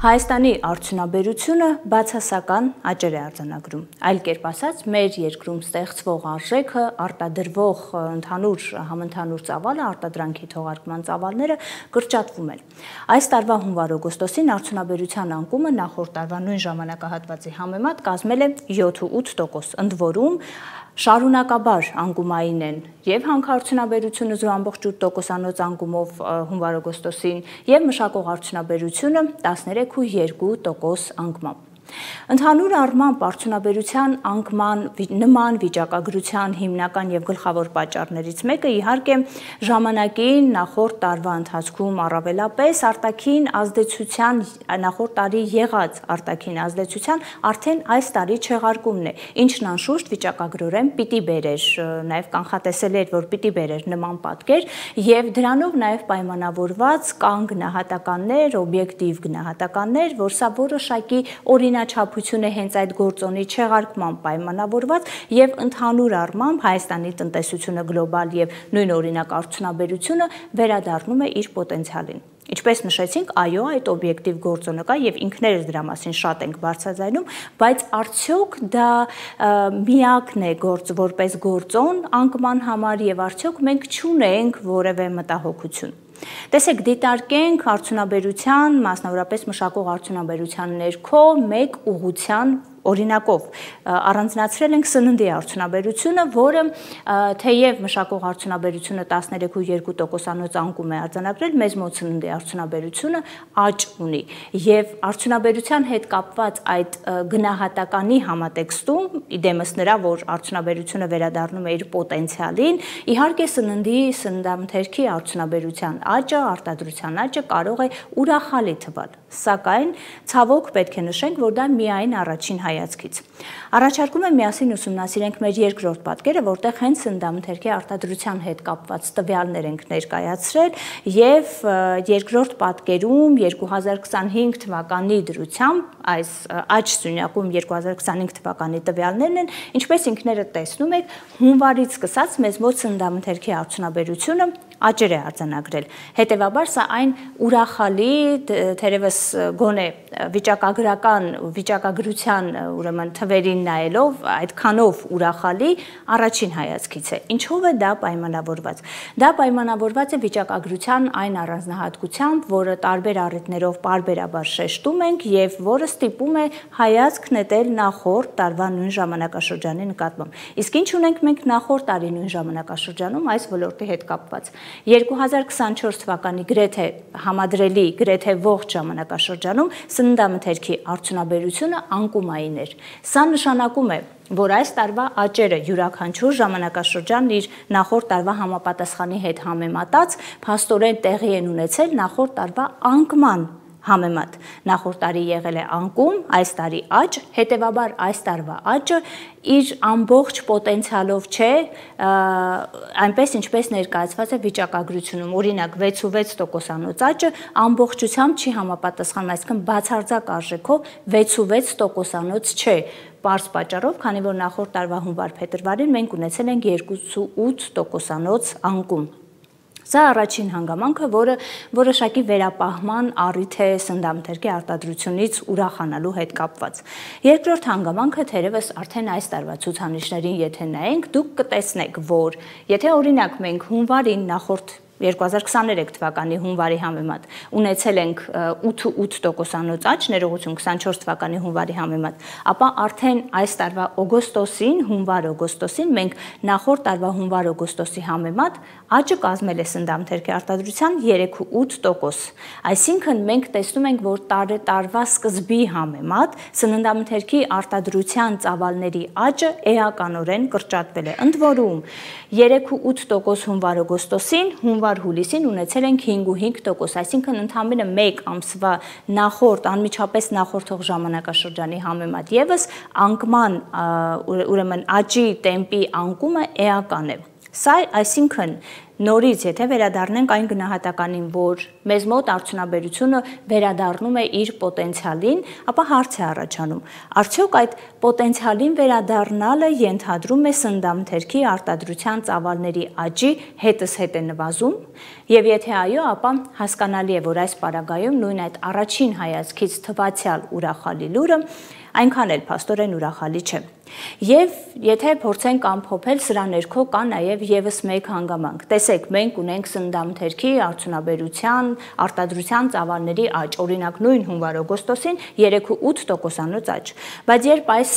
Հայաստանի արդյունաբերությունը բացասական աճեր է արձանագրում։ Այլ կերպ ասած, մեր երկրում ստեղծվող արժեքը, արտադրվող ընդհանուր համընդհանուր ծավալը, արտադրանքի թողարկման ծավալները կրճատվում են։ Այս տարվա հունվար-օգոստոսին արդյունաբերության անկումը նախորդ տարվա նույն ժամանակահատվածի համեմատ կազմել է 7,8%, ընդ որում շարունակաբար անկումային են եւ հանքարդյունաբերությունը 0,8% անկումով հունվար-օգոստոսին եւ մշակող արդյունաբերությունը 13,2% անկմամբ։ Ընդհանուր առմամբ արդյունաբերության անկման նման վիճակագրության հիմնական եւ գլխավոր պատճառներից մեկը իհարկե ժամանակին նախորդ տարվա ընթացքում առավելապես արտաքին ազդեցության նախորդ տարի եղած արտաքին ազդեցության արդեն այս տարի չեղարկումն է, ինչն անշուշտ վիճակագրորեն պիտի բերեր, նաեւ կանխատեսել էր, որ պիտի բերեր նման պատկեր եւ դրանով նաեւ պայմանավորված կան գնահատականներ, օբյեկտիվ գնահատականներ, որ սա որոշակի օրինաչափություն է հենց այդ գործոնի չեղարկման պայմանավորված եւ ընդհանուր առմամբ Հայաստանի տնտեսությունը գլոբալ եւ նույն օրինակ արդյունաբերությունը վերադառնում է իր պոտենցիալին։ Ինչպես նշեցինք, այո, այդ օբյեկտիվ գործոնը կա եւ ինքներս դրա մասին շատ ենք բարձրաձայնում, բայց արդյոք դա միակն է որպես գործոն անկման համար եւ արդյոք մենք չունենք որևէ մտահոգություն։ Տեսեք, դիտարկենք արդյունաբերության, մասնավորապես մշակող արդյունաբերության ներքո մեկ ուղղության օրինակով առանձնացրել ենք սննդի արդյունաբերությունը, որը թեև մշակող արդյունաբերությունը 13,2% անկում է արձանագրել, մեզ մոտ սննդի արդյունաբերությունը աճ ունի եւ արդյունաբերության հետ կապված այդ գնահատականի համատեքստում, իդեմս նրա, որ արդյունաբերությունը վերադառնում է իր պոտենցիալին, իհարկե սննդամթերքի արդյունաբերության աճը, արտադրության աճը կարող է ուրախալի թվալ, սակայն ցավոք պետք է նշենք, որ դա միայն առաջին հայացքից։ Առաջարկում եմ միասին ուսումնասիրենք մեր երկրորդ պատկերը, որտեղ հենց սննդամթերքի արտադրության հետ կապված տվյալներ ենք ներկայացրել եւ երկրորդ պատկերում 2025 թվականի դրությամբ այս աճ սյունյակում 2025 թվականի տվյալներն են, ինչպես ինքներդ տեսնում եք, հունվարից սկսած մեզ մոտ սննդամթերքի արդյունաբերությունը աճեր է արձանագրել։ Հետևաբար սա այն ուրախալի, թերևս գոնե վիճակագրության ուրեմն թվերին նայելով այդքանով ուրախալի առաջին հայացքից է։ Ինչով է դա պայմանավորված։ Դա պայմանավորված է վիճակագրության այն առանձնահատկությամբ, որը տարբեր առիթներով պարբերաբար շեշտում ենք եւ որը ստիպում է հայացք նետել նախորդ տարվա նույն ժամանակաշրջանի նկատմամբ։ Իսկ ինչ ունենք մենք նախորդ տարի նույն ժամանակաշրջանում այս ոլորտի հետ կապված։ 2024 թվականի գրեթե համադրելի, գրեթե ողջ ժամանակաշրջանում սննդամթերքի արդյունաբերությունը անկումային էր։ Սա նշանակում է, որ այս տարվա աճերը յուրաքանչյուր ժամանակաշրջան իր նախորդ տարվա համապատասխանի հետ համեմատած փաստորեն տեղի են ունեցել նախորդ տարվա անկման համեմատ։ Նախորդ տարի եղել է անկում, այս տարի աճ, հետևաբար այս տարվա աճը իր ամբողջ պոտենցիալով չէ, այնպես ինչպես ներկայացված է վիճակագրությունում, օրինակ 6,6% աճը ամբողջությամբ չի համապատասխանում, այսինքն բացարձակ արժեքով 6,6% չէ, պարզ պատճառով, քանի որ նախորդ տարվա հունվար-փետրվարին մենք ունեցել ենք 2,8% անկում։ Սա առաջին հանգամանքը, որը որոշակի վերապահման առիթ է սննդամթերքի արտադրությունից ուրախանալու հետ կապված։ Երկրորդ հանգամանքը թերևս արդեն այս տարվա ցուցանիշներին եթե նայենք, դուք կտեսնեք, որ եթե օրինակ մենք հունվարին նախորդ 2023 թվականի հունվարի համեմատ ունեցել ենք 8,8% աճ, ներողություն 24 թվականի հունվարի համեմատ, ապա արդեն այս տարվա օգոստոսին, հունվար-օգոստոսին մենք նախորդ տարվա հունվար-օգոստոսի համեմատ աճը կազմել է սննդամթերքի արտադրության 3,8%։ Այսինքն մենք տեսնում ենք, որ տարվա սկզբի համեմատ սննդամթերքի արտադրության ծավալների աճը էականորեն կրճատվել է։ Ընդ որում 3,8% հունվար-օգոստոսին, հունվար-հուլիսին ունեցել ենք 5,5%, այսինքն ընդամենը մեկ ամսվա նախորդ, անմիջապես նախորդող ժամանակաշրջանի համեմատ եւս անկման, ուրեմն աճի տեմպի անկումը էական է։ Սա այսինքն նորից եթե վերադառնենք այն գնահատականին, որ մեզ մոտ արդյունաբերությունը վերադառնում է իր պոտենցիալին, ապա հարց է առաջանում. արդյոք այդ պոտենցիալին վերադառնալը ենթադրում է սննդամթերքի արտադրության ծավալների աճի հետզհետ է նվազում, եւ եթե այո, ապա հասկանալի է, որ այս պարագայում նույն այդ առաջին հայացքից թվացյալ ուրախալի լուրը այնքան էլ փաստորեն ուրախալի չէ։ Եվ եթե փորձենք ամփոփել, սրա ներքո կա նաև եւս մեկ հանգամանք։ Տեսեք, մենք ունենք սննդամթերքի արդյունաբերության, արտադրության ծավալների աճ, օրինակ նույն հունվար-օգոստոսին 3.8%-անոց աճ։ Բայց երբ այս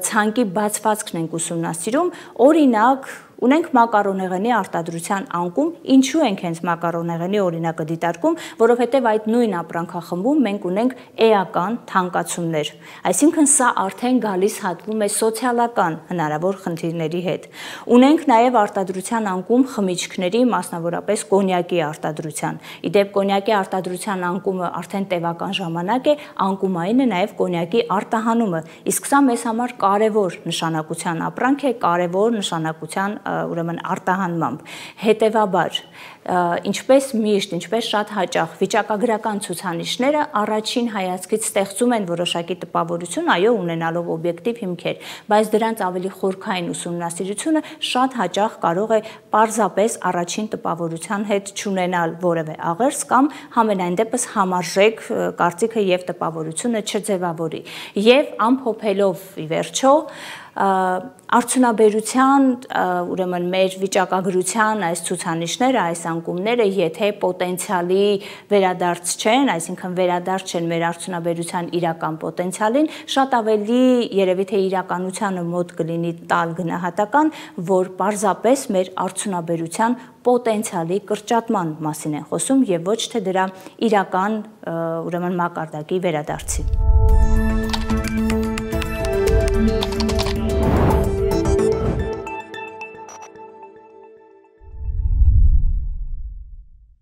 ցանկի բացվածքն ենք ուսումնասիրում, օրինակ ունենք մակարոնեղենի արտադրության անկում, ինչու ենք հենց մակարոնեղենի օրինակը դիտարկում, որովհետև այդ նույն ապրանքախմբում մենք ունենք էական թանկացումներ։ Այսինքն սա արդեն գալիս հատվում է սոցիալական հնարավոր խնդիրների հետ։ Ունենք նաև արտադրության անկում խմիչքների, մասնավորապես կոնյակի արտադրության։ Իդեպ կոնյակի արտադրության անկումը արդեն տևական ժամանակ է, անկումային է նաև կոնյակի արտահանումը, իսկ սա մեզ համար կարևոր նշանակության ապրանք է, կարևոր նշանակության ուրեմն արտահանմամբ։ Հետևաբար, ինչպես միշտ, ինչպես շատ հաճախ վիճակագրական ցուցանիշները առաջին հայացքից ստեղծում են որոշակի տպավորություն, այո, ունենալով օբյեկտիվ հիմքեր, բայց դրանց ավելի խորքային ուսումնասիրությունը շատ հաճախ կարող է պարզապես առաջին տպավորության հետ չունենալ որևէ աղերս կամ համենայն դեպս համարժեք կարծիքը եւ տպավորությունը չձևավորի։ Եվ ամփոփելով ի վերջո արդյունաբերության, ուրեմն մեր վիճակագրության այս ցուցանիշները, այս անկումները, եթե պոտենցիալի վերադարձ չեն, այսինքն վերադարձ չեն մեր արդյունաբերության իրական պոտենցիալին, շատ ավելի երևի թե իրականությանը մոտ կլինի տալ գնահատական, որ պարզապես մեր արդյունաբերության պոտենցիալի կրճատման մասին են խոսում եւ ոչ թե դրա իրական ուրեմն մակարդակի վերադարձի։